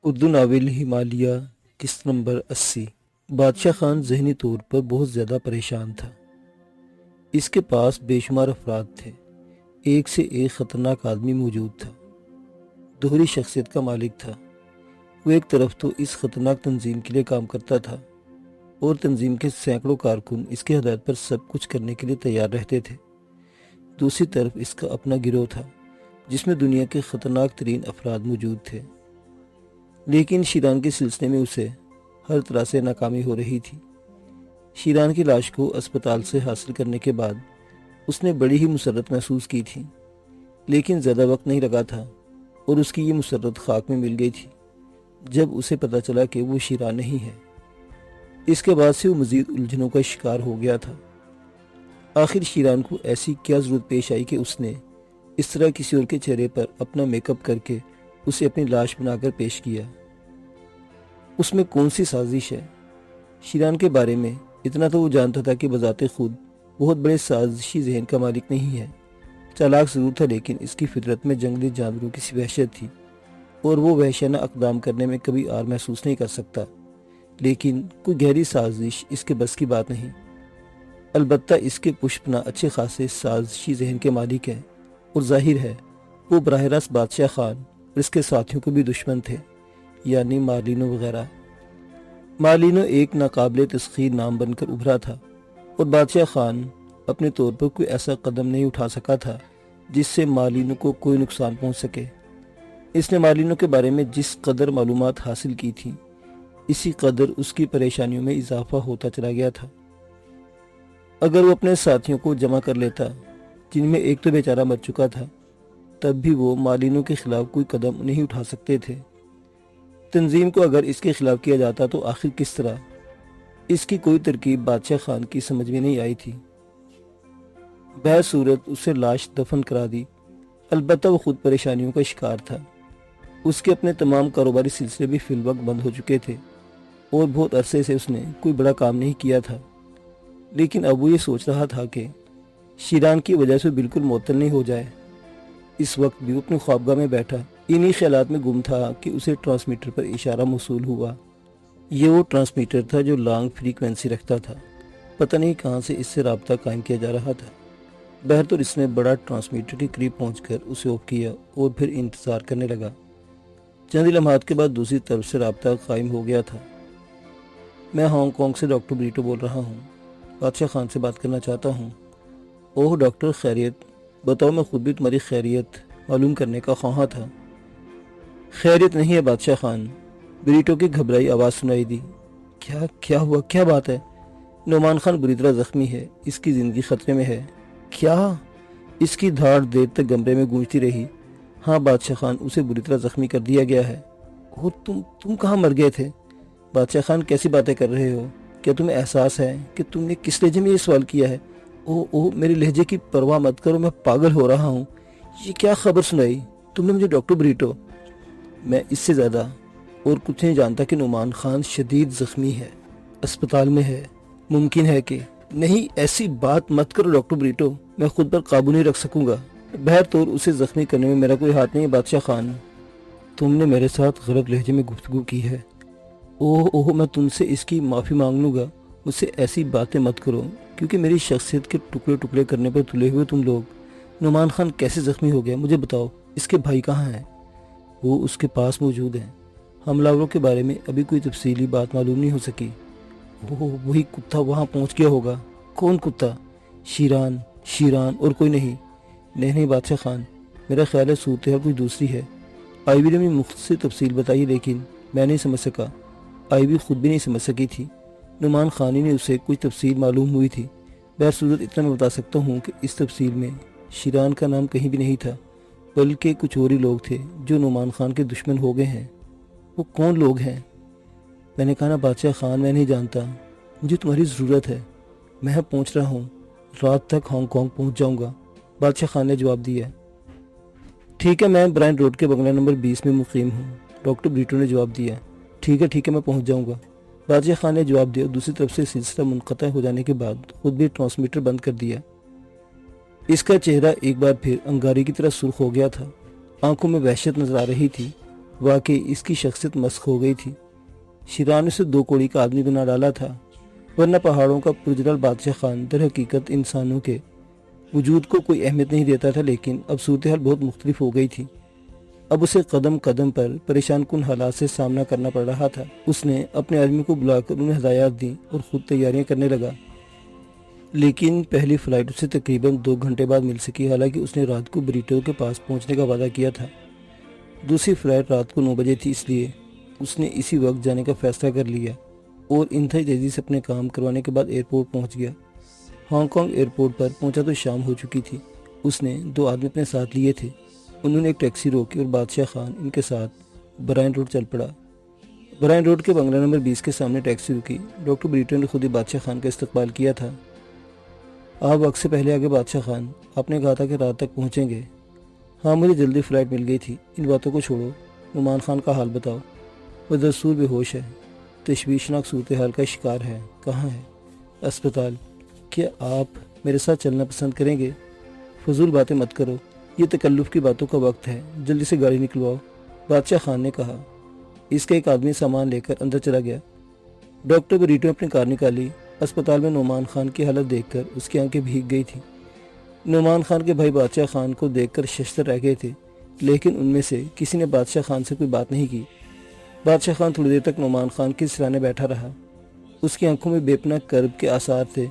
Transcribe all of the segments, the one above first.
Urdu novel Himalaya قسط number 80۔ بادشاہ خان ذہنی طور پر بہت زیادہ پریشان تھا۔ اس کے پاس بے شمار افراد تھے، ایک سے ایک خطرناک آدمی موجود تھا، دوہری شخصیت کا مالک تھا۔ وہ ایک طرف تو اس خطرناک تنظیم کے لیے کام کرتا تھا اور تنظیم کے سینکڑوں کارکن اس کی ہدایت پر سب کچھ کرنے کے لیے تیار رہتے تھے۔ دوسری طرف اس کا اپنا گروہ تھا جس میں دنیا کے خطرناک ترین افراد موجود تھے، لیکن شیران کے سلسلے میں اسے ہر طرح سے ناکامی ہو رہی تھی۔ شیران کی لاش کو اسپتال سے حاصل کرنے کے بعد اس نے بڑی ہی مسرت محسوس کی تھی، لیکن زیادہ وقت نہیں لگا تھا اور اس کی یہ مسرت خاک میں مل گئی تھی جب اسے پتہ چلا کہ وہ شیران نہیں ہے۔ اس کے بعد سے وہ مزید الجھنوں کا شکار ہو گیا تھا۔ آخر شیران کو ایسی کیا ضرورت پیش آئی کہ اس نے اس طرح کسی اور کے چہرے پر اپنا میک اپ کر کے اسے اپنی لاش بنا کر پیش کیا؟ اس میں کون سی سازش ہے؟ شیران کے بارے میں اتنا تو وہ جانتا تھا کہ بذات خود بہت بڑے سازشی ذہن کا مالک نہیں ہے۔ چالاک ضرور تھا، لیکن اس کی فطرت میں جنگلی جانوروں کی سی وحشت تھی اور وہ وحشیانہ اقدام کرنے میں کبھی آر محسوس نہیں کر سکتا۔ لیکن کوئی گہری سازش اس کے بس کی بات نہیں۔ البتہ اس کے پشپنا اچھے خاصے سازشی ذہن کے مالک ہیں، اور ظاہر ہے وہ براہ راست بادشاہ خان اور اس کے ساتھیوں کو بھی دشمن تھے، یعنی مارلینو وغیرہ۔ مارلینو ایک ناقابل تسخیر نام بن کر ابھرا تھا، اور بادشاہ خان اپنے طور پر کوئی ایسا قدم نہیں اٹھا سکا تھا جس سے مارلینو کو کوئی نقصان پہنچ سکے۔ اس نے مارلینو کے بارے میں جس قدر معلومات حاصل کی تھی، اسی قدر اس کی پریشانیوں میں اضافہ ہوتا چلا گیا تھا۔ اگر وہ اپنے ساتھیوں کو جمع کر لیتا، جن میں ایک تو بیچارہ مر چکا تھا، تب بھی وہ مارلینو کے خلاف کوئی قدم نہیں اٹھا سکتے تھے۔ تنظیم کو اگر اس کے خلاف کیا جاتا تو آخر کس طرح؟ اس کی کوئی ترکیب بادشاہ خان کی سمجھ میں نہیں آئی تھی۔ بہر صورت اسے لاش دفن کرا دی۔ البتہ وہ خود پریشانیوں کا شکار تھا۔ اس کے اپنے تمام کاروباری سلسلے بھی فی الوقت بند ہو چکے تھے اور بہت عرصے سے اس نے کوئی بڑا کام نہیں کیا تھا۔ لیکن اب وہ یہ سوچ رہا تھا کہ شیران کی وجہ سے بالکل معطل نہیں ہو جائے۔ اس وقت بھی وہ اپنی خوابگاہ میں بیٹھا انہی خیالات میں گم تھا کہ اسے ٹرانسمیٹر پر اشارہ موصول ہوا۔ یہ وہ ٹرانسمیٹر تھا جو لانگ فریکوینسی رکھتا تھا۔ پتہ نہیں کہاں سے اس سے رابطہ قائم کیا جا رہا تھا۔ بہرطور اس نے بڑا ٹرانسمیٹر کے قریب پہنچ کر اسے آف کیا اور پھر انتظار کرنے لگا۔ چند لمحات کے بعد دوسری طرف سے رابطہ قائم ہو گیا تھا۔ میں ہانگ کانگ سے ڈاکٹر بریٹو بول رہا ہوں، بادشاہ خان سے بات کرنا چاہتا ہوں۔ اوہ ڈاکٹر، خیریت؟ بتاؤ، میں خود بھی تمہاری خیریت معلوم کرنے کا خواہاں تھا۔ خیریت نہیں ہے بادشاہ خان، بریٹو کی گھبرائی آواز سنائی دی۔ کیا ہوا؟ کیا بات ہے؟ نعمان خان بری طرح زخمی ہے، اس کی زندگی خطرے میں ہے۔ کیا؟ اس کی دھاڑ دیر تک کمرے میں گونجتی رہی۔ ہاں بادشاہ خان، اسے بری طرح زخمی کر دیا گیا ہے۔ اوہ تم کہاں مر گئے تھے؟ بادشاہ خان کیسی باتیں کر رہے ہو؟ کیا تمہیں احساس ہے کہ تم نے کس لہجے میں یہ سوال کیا ہے؟ اوہ میرے لہجے کی پرواہ مت کرو، میں پاگل ہو رہا ہوں۔ یہ کیا خبر سنائی تم نے مجھے ڈاکٹر بریٹو؟ میں اس سے زیادہ اور کچھ نہیں جانتا کہ نعمان خان شدید زخمی ہے، اسپتال میں ہے۔ ممکن ہے کہ… نہیں، ایسی بات مت کرو ڈاکٹر بریٹو، میں خود پر قابو نہیں رکھ سکوں گا۔ بہرطور اسے زخمی کرنے میں میرا کوئی ہاتھ نہیں ہے بادشاہ خان۔ تم نے میرے ساتھ غلط لہجے میں گفتگو کی ہے۔ اوہ میں تم سے اس کی معافی مانگ لوں گا، مجھ سے ایسی باتیں مت کرو، کیونکہ میری شخصیت کے ٹکڑے ٹکڑے کرنے پر تلے ہوئے تم لوگ۔ نعمان خان کیسے زخمی ہو گیا مجھے بتاؤ، اس کے بھائی کہاں ہیں؟ وہ اس کے پاس موجود ہیں۔ حملہ آوروں کے بارے میں ابھی کوئی تفصیلی بات معلوم نہیں ہو سکی۔ وہی کتا وہاں پہنچ گیا ہوگا۔ کون کتا؟ شیران اور کوئی نہیں؟ نہیں بادشاہ خان، میرا خیال ہے صورتحال کوئی دوسری ہے۔ آئی بی نے مجھے مختصر تفصیل بتائی، لیکن میں نہیں سمجھ سکا۔ آئی بی خود بھی نہیں سمجھ سکی تھی۔ نعمان خانی نے اسے کچھ تفصیل معلوم ہوئی تھی۔ بہر صورت اتنا میں بتا سکتا ہوں کہ اس تفصیل میں شیران کا نام کہیں بھی نہیں تھا، بلکہ کچھ اور ہی لوگ تھے جو نعمان خان کے دشمن ہو گئے ہیں۔ وہ کون لوگ ہیں؟ میں نے کہا نا بادشاہ خان، میں نہیں جانتا، مجھے تمہاری ضرورت ہے۔ میں پہنچ رہا ہوں، رات تک ہانگ کانگ پہنچ جاؤں گا، بادشاہ خان نے جواب دیا۔ ٹھیک ہے، میں برائن روڈ کے بنگلہ نمبر 20 میں مقیم ہوں، ڈاکٹر بریٹو نے جواب دیا۔ ٹھیک ہے، میں پہنچ جاؤں گا، بادشاہ خان نے جواب دیا۔ دوسری طرف سے سلسلہ منقطع ہو جانے کے بعد خود بھی ٹرانسمیٹر بند کر دیا۔ اس کا چہرہ ایک بار پھر انگارے کی طرح سرخ ہو گیا تھا، آنکھوں میں وحشت نظر آ رہی تھی۔ واقعی اس کی شخصیت مسخ ہو گئی تھی۔ شیران نے اسے 2 کوڑی کا آدمی بنا ڈالا تھا، ورنہ پہاڑوں کا پرجلال بادشاہ خان در حقیقت انسانوں کے وجود کو کوئی اہمیت نہیں دیتا تھا، لیکن اب صورتحال بہت مختلف ہو گئی تھی۔ اب اسے قدم قدم پر پریشان کن حالات سے سامنا کرنا پڑ رہا تھا۔ اس نے اپنے آدمی کو بلا کر انہیں ہدایات دیں اور خود تیاریاں کرنے لگا، لیکن پہلی فلائٹ اسے تقریباً 2 گھنٹے بعد مل سکی، حالانکہ اس نے رات کو بریٹو کے پاس پہنچنے کا وعدہ کیا تھا۔ دوسری فلائٹ رات کو 9 بجے تھی، اس لیے اس نے اسی وقت جانے کا فیصلہ کر لیا اور انتہائی تیزی سے اپنے کام کروانے کے بعد ایئرپورٹ پہنچ گیا۔ ہانگ کانگ ایئرپورٹ پر پہنچا تو شام ہو چکی تھی۔ اس نے 2 آدمی اپنے ساتھ لیے تھے۔ انہوں نے ایک ٹیکسی روکی اور بادشاہ خان ان کے ساتھ برائن روڈ چل پڑا۔ برائن روڈ کے بنگلہ نمبر 20 کے سامنے ٹیکسی رکی۔ ڈاکٹر بریٹو نے خود ہی بادشاہ خان کا استقبال کیا تھا۔ آپ وقت سے پہلے آگے بادشاہ خان، آپ نے کہا تھا کہ رات تک پہنچیں گے۔ ہاں، مجھے جلدی فلائٹ مل گئی تھی۔ ان باتوں کو چھوڑو، نعمان خان کا حال بتاؤ۔ وہ دستور بے ہوش ہے، تشویشناک صورتحال کا شکار ہے۔ کہاں ہے؟ اسپتال۔ کیا آپ میرے ساتھ چلنا پسند کریں گے؟ فضول باتیں مت کرو، یہ تکلف کی باتوں کا وقت ہے، جلدی سے گاڑی نکلواؤ، بادشاہ خان نے کہا۔ اس کا ایک آدمی سامان لے کر اندر چلا گیا۔ ڈاکٹر بریٹو نے اپنی کار نکالی۔ اسپتال میں نعمان خان کی حالت دیکھ کر اس کی آنکھیں بھیگ گئی تھیں۔ نعمان خان کے بھائی بادشاہ خان کو دیکھ کر ششدر رہ گئے تھے، لیکن ان میں سے کسی نے بادشاہ خان سے کوئی بات نہیں کی۔ بادشاہ خان تھوڑی دیر تک نعمان خان کے سرانے بیٹھا رہا۔ اس کی آنکھوں میں بے پناہ کرب کے آثار تھے۔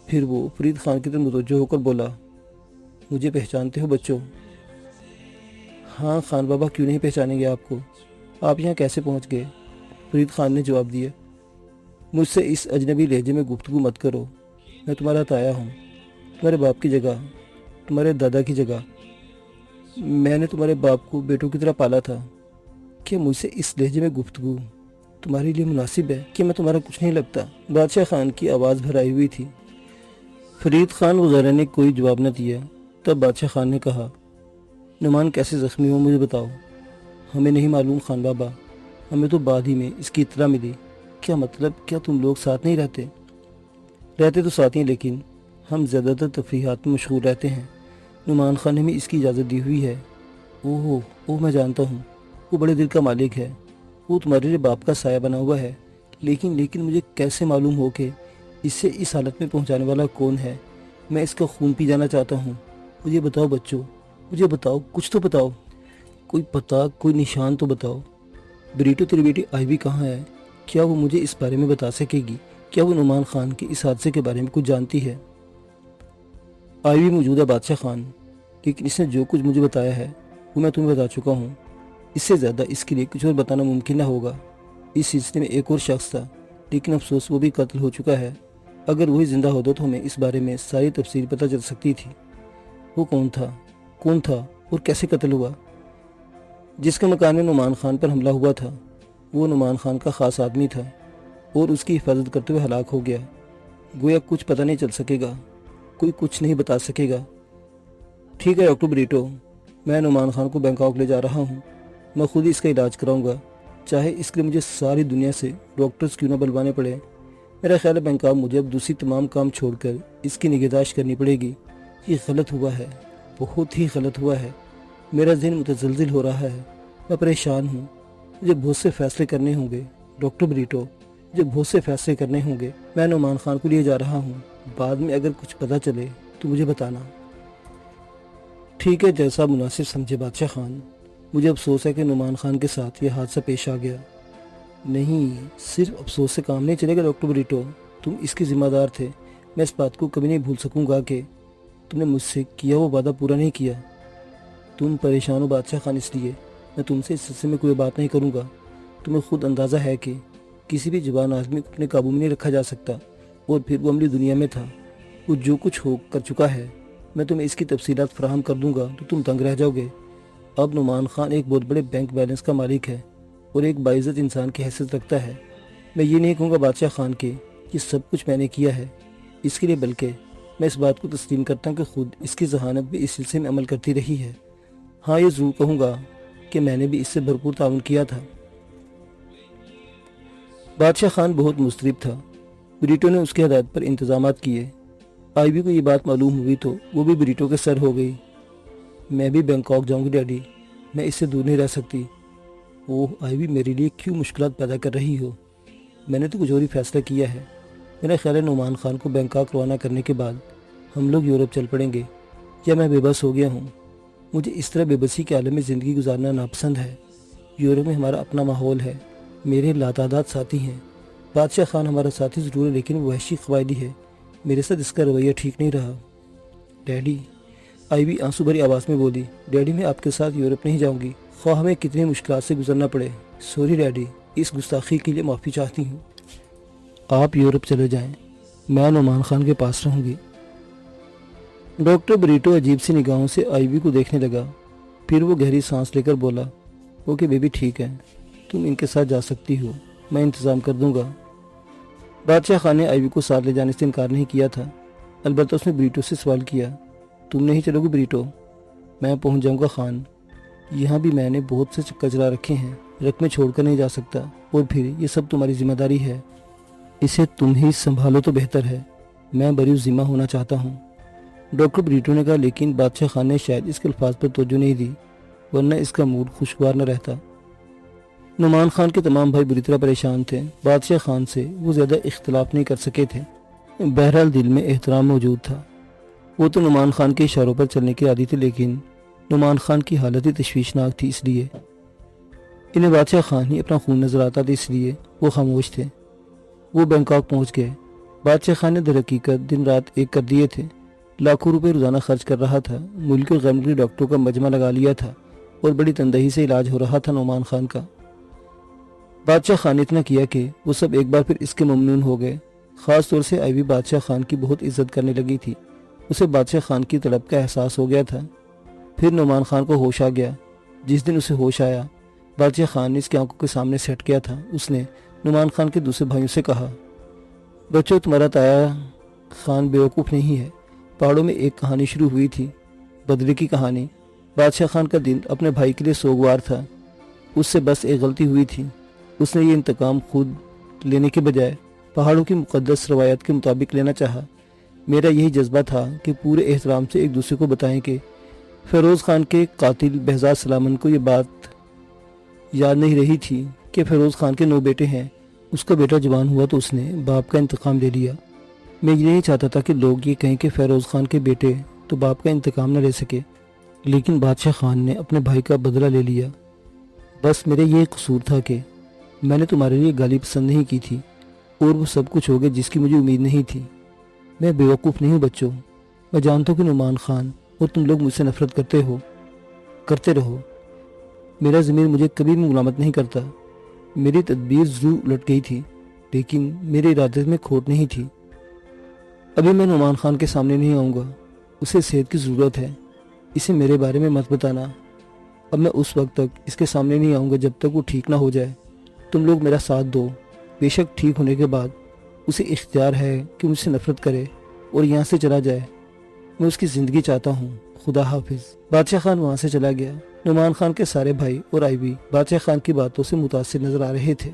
پھر وہ فرید خان کی طرف متوجہ ہو کر بولا، مجھے پہچانتے ہو بچوں؟ ہاں خان بابا، کیوں نہیں پہچانیں گے آپ کو؟ آپ یہاں کیسے پہنچ گئے؟ فرید خان نے جواب دیا، مجھ سے اس اجنبی لہجے میں گفتگو مت کرو۔ میں تمہارا تایا ہوں، تمہارے باپ کی جگہ، تمہارے دادا کی جگہ۔ میں نے تمہارے باپ کو بیٹوں کی طرح پالا تھا۔ کیا مجھ سے اس لہجے میں گفتگو تمہارے لیے مناسب ہے؟ کہ میں تمہارا کچھ نہیں لگتا؟ بادشاہ خان کی آواز بھر آئی ہوئی تھی۔ فرید خان وغیرہ نے کوئی جواب نہ دیا۔ تب بادشاہ خان نے کہا، نعمان کیسے زخمی ہو مجھے بتاؤ۔ ہمیں نہیں معلوم خان بابا، ہمیں تو بعد ہی میں اس کی اطلاع ملی۔ کیا مطلب؟ کیا تم لوگ ساتھ نہیں رہتے؟ رہتے تو ساتھ ہی، لیکن ہم زیادہ تر تفریحات میں مشغول رہتے ہیں۔ نعمان خان نے ہمیں اس کی اجازت دی ہوئی ہے۔ اوہ میں جانتا ہوں، وہ بڑے دل کا مالک ہے، وہ تمہارے لیے باپ کا سایہ بنا ہوا ہے، لیکن مجھے کیسے معلوم ہو کہ اسے اس حالت میں پہنچانے والا کون ہے؟ میں اس کا خون پی جانا چاہتا ہوں۔ مجھے بتاؤ بچوں، مجھے بتاؤ، کچھ تو بتاؤ، کوئی پتہ، کوئی نشان تو بتاؤ۔ بریٹو تیری بیٹی آئیوی کہاں ہے؟ کیا وہ مجھے اس بارے میں بتا سکے گی؟ کیا وہ نعمان خان کے اس حادثے کے بارے میں کچھ جانتی ہے؟ آئیوی موجود ہے بادشاہ خان، لیکن اس نے جو کچھ مجھے بتایا ہے وہ میں تمہیں بتا چکا ہوں۔ اس سے زیادہ اس کے لیے کچھ اور بتانا ممکن نہ ہوگا۔ اس سلسلے میں ایک اور شخص تھا، لیکن افسوس وہ بھی قتل ہو چکا ہے۔ اگر وہی زندہ ہوتا تو ہمیں اس بارے میں ساری تفصیل پتہ چل سکتی تھی۔ وہ کون تھا اور کیسے قتل ہوا؟ جس کے مکان میں نعمان خان پر حملہ ہوا تھا وہ نعمان خان کا خاص آدمی تھا اور اس کی حفاظت کرتے ہوئے ہلاک ہو گیا۔ گویا کچھ پتہ نہیں چل سکے گا، کوئی کچھ نہیں بتا سکے گا۔ ٹھیک ہے ڈاکٹر بریٹو، میں نعمان خان کو بینکاک لے جا رہا ہوں۔ میں خود ہی اس کا علاج کراؤں گا، چاہے اس کے لیے مجھے ساری دنیا سے ڈاکٹرز کیوں نہ بلوانے پڑے۔ میرا خیال ہے بینکاک مجھے اب دوسری تمام کام چھوڑ کر اس کی نگہداشت کرنی پڑے گی۔ یہ غلط ہوا ہے، بہت ہی غلط ہوا ہے۔ میرا ذہن متزلزل ہو رہا ہے، میں پریشان ہوں۔ مجھے بہت سے فیصلے کرنے ہوں گے ڈاکٹر بریٹو، مجھے بہت سے فیصلے کرنے ہوں گے۔ میں نعمان خان کو لیے جا رہا ہوں، بعد میں اگر کچھ پتہ چلے تو مجھے بتانا۔ ٹھیک ہے، جیسا مناسب سمجھے بادشاہ خان۔ مجھے افسوس ہے کہ نعمان خان کے ساتھ یہ حادثہ پیش آ گیا۔ نہیں، صرف افسوس سے کام نہیں چلے گا ڈاکٹر بریٹو، تم اس کے ذمہ دار تھے۔ میں اس بات کو کبھی نہیں بھول سکوں گا کہ تم نے مجھ سے کیا وہ وعدہ پورا نہیں کیا۔ تم پریشان ہو بادشاہ خان، اس لیے میں تم سے اس سلسلے میں کوئی بات نہیں کروں گا۔ تمہیں خود اندازہ ہے کہ کسی بھی جوان آدمی کو اپنے قابو میں نہیں رکھا جا سکتا، اور پھر وہ عملی دنیا میں تھا۔ وہ جو کچھ ہو کر چکا ہے، میں تمہیں اس کی تفصیلات فراہم کر دوں گا تو تم تنگ رہ جاؤ گے۔ اب نعمان خان ایک بہت بڑے بینک بیلنس کا مالک ہے اور ایک باعزت انسان کی حیثیت رکھتا ہے۔ میں یہ نہیں کہوں گا بادشاہ خان کہ یہ سب کچھ میں نے کیا ہے اس کے لیے، بلکہ میں اس بات کو تسلیم کرتا ہوں کہ خود اس کی ذہانت بھی اس سلسلے میں عمل کرتی رہی ہے۔ ہاں، یہ ضرور کہوں گا کہ میں نے بھی اس سے بھرپور تعاون کیا تھا۔ بادشاہ خان بہت مضطرب تھا۔ بریٹو نے اس کی ہدایت پر انتظامات کیے۔ آئیوی کو یہ بات معلوم ہوئی تو وہ بھی بریٹو کے سر ہو گئی۔ میں بھی بینکاک جاؤں گی ڈیڈی، میں اس سے دور نہیں رہ سکتی۔ اوہ آئیوی، میرے لیے کیوں مشکلات پیدا کر رہی ہو؟ میں نے تو کچھ اور ہی فیصلہ کیا ہے۔ میرا خیال ہے نعمان خان کو بینکاک روانہ کرنے کے بعد ہم لوگ یورپ چل پڑیں گے، یا میں بے بس ہو گیا ہوں؟ مجھے اس طرح بے بسی کے عالم میں زندگی گزارنا ناپسند ہے۔ یورپ میں ہمارا اپنا ماحول ہے، میرے لاتعداد ساتھی ہیں۔ بادشاہ خان ہمارا ساتھی ضرور ہے، لیکن وہ وحشی قبائلی ہے، میرے ساتھ اس کا رویہ ٹھیک نہیں رہا۔ ڈیڈی، آئیوی آنسو بھری آواز میں بولی، ڈیڈی میں آپ کے ساتھ یورپ نہیں جاؤں گی، خواہ ہمیں کتنی مشکلات سے گزرنا پڑے۔ سوری ڈیڈی، اس گستاخی کے لیے معافی چاہتی ہوں۔ آپ یورپ چلے جائیں، میں نعمان خان کے پاس رہوں گی۔ ڈاکٹر بریٹو عجیب سی نگاہوں سے آئیوی کو دیکھنے لگا، پھر وہ گہری سانس لے کر بولا، اوکے بیبی، ٹھیک ہے، تم ان کے ساتھ جا سکتی ہو، میں انتظام کر دوں گا۔ بادشاہ خان نے آئیوی کو ساتھ لے جانے سے انکار نہیں کیا تھا، البتہ اس نے بریٹو سے سوال کیا، تم نہیں چلو گے بریٹو؟ میں پہنچ جاؤں گا خان، یہاں بھی میں نے بہت سے چکر چلا رکھے ہیں، رقمیں چھوڑ کر نہیں جا سکتا، اور پھر یہ سب تمہاری ذمہ داری ہے، اسے تم ہی سنبھالو تو بہتر ہے، میں بری ذمہ ہونا چاہتا ہوں۔ ڈاکٹر بریٹو نے کہا، لیکن بادشاہ خان نے شاید اس کے الفاظ پر توجہ نہیں دی، ورنہ اس کا موڈ خوشگوار نہ رہتا۔ نعمان خان کے تمام بھائی بری طرح پریشان تھے، بادشاہ خان سے وہ زیادہ اختلاف نہیں کر سکے تھے، بہرحال دل میں احترام موجود تھا۔ وہ تو نعمان خان کے اشاروں پر چلنے کے عادی تھے، لیکن نعمان خان کی حالت ہی تشویشناک تھی، اس لیے انہیں بادشاہ خان ہی اپنا خون نظر آتا تھا، اس لیے وہ خاموش تھے۔ وہ بینکاک پہنچ گئے۔ بادشاہ خان نے در حقیقت دن رات ایک کر دیے تھے، لاکھوں روپے روزانہ خرچ کر رہا تھا، ملک اور غیر ملکی ڈاکٹروں کا مجمع لگا لیا تھا، اور بڑی تندہی سے علاج ہو رہا تھا نعمان خان کا۔ بادشاہ خان نے اتنا کیا کہ وہ سب ایک بار پھر اس کے ممنون ہو گئے، خاص طور سے آئیوی بادشاہ خان کی بہت عزت کرنے لگی تھی، اسے بادشاہ خان کی طلب کا احساس ہو گیا تھا۔ پھر نعمان خان کو ہوش آ گیا۔ جس دن اسے ہوش آیا، بادشاہ خان نے اس کی آنکھوں کے سامنے سے ہٹ گیا تھا۔ اس نے نعمان خان کے دوسرے بھائیوں سے کہا، بچوں، تمہارا تایا خان بیوقوف نہیں ہے۔ پہاڑوں میں ایک کہانی شروع ہوئی تھی، بدلے کی کہانی۔ بادشاہ خان کا دل اپنے بھائی کے لیے سوگوار تھا، اس سے بس ایک غلطی ہوئی تھی، اس نے یہ انتقام خود لینے کے بجائے پہاڑوں کی مقدس روایت کے مطابق لینا چاہا۔ میرا یہی جذبہ تھا کہ پورے احترام سے ایک دوسرے کو بتائیں کہ فیروز خان کے قاتل بہزاد سلامن کو یہ بات یاد نہیں رہی تھی کہ فیروز خان کے 9 بیٹے ہیں، اس کا بیٹا جوان ہوا تو اس نے باپ کا انتقام لے لیا۔ میں یہ نہیں چاہتا تھا کہ لوگ یہ کہیں کہ فیروز خان کے بیٹے تو باپ کا انتقام نہ لے سکے، لیکن بادشاہ خان نے اپنے بھائی کا بدلہ لے لیا۔ بس میرا یہ قصور تھا کہ میں نے تمہارے لیے گالی پسند نہیں کی تھی، اور وہ سب کچھ ہو گیا جس کی مجھے امید نہیں تھی۔ میں بیوقوف نہیں ہوں بچوں، میں جانتا ہوں کہ نعمان خان اور تم لوگ مجھ سے نفرت کرتے رہو، میرا ضمیر مجھے کبھی بھی ملامت نہیں کرتا۔ میری تدبیر ضرور الٹ گئی تھی، لیکن میرے ارادے میں کھوٹ نہیں تھی۔ ابھی میں نعمان خان کے سامنے نہیں آؤں گا، اسے صحت کی ضرورت ہے، اسے میرے بارے میں مت بتانا۔ اب میں اس وقت تک اس کے سامنے نہیں آؤں گا جب تک وہ ٹھیک نہ ہو جائے۔ تم لوگ میرا ساتھ دو، بے شک ٹھیک ہونے کے بعد اسے اختیار ہے کہ مجھ سے نفرت کرے اور یہاں سے چلا جائے، میں اس کی زندگی چاہتا ہوں۔ خدا حافظ۔ بادشاہ خان وہاں سے چلا گیا۔ نعمان خان کے سارے بھائی اور آئیوی بادشاہ خان کی باتوں سے متاثر نظر آ رہے تھے۔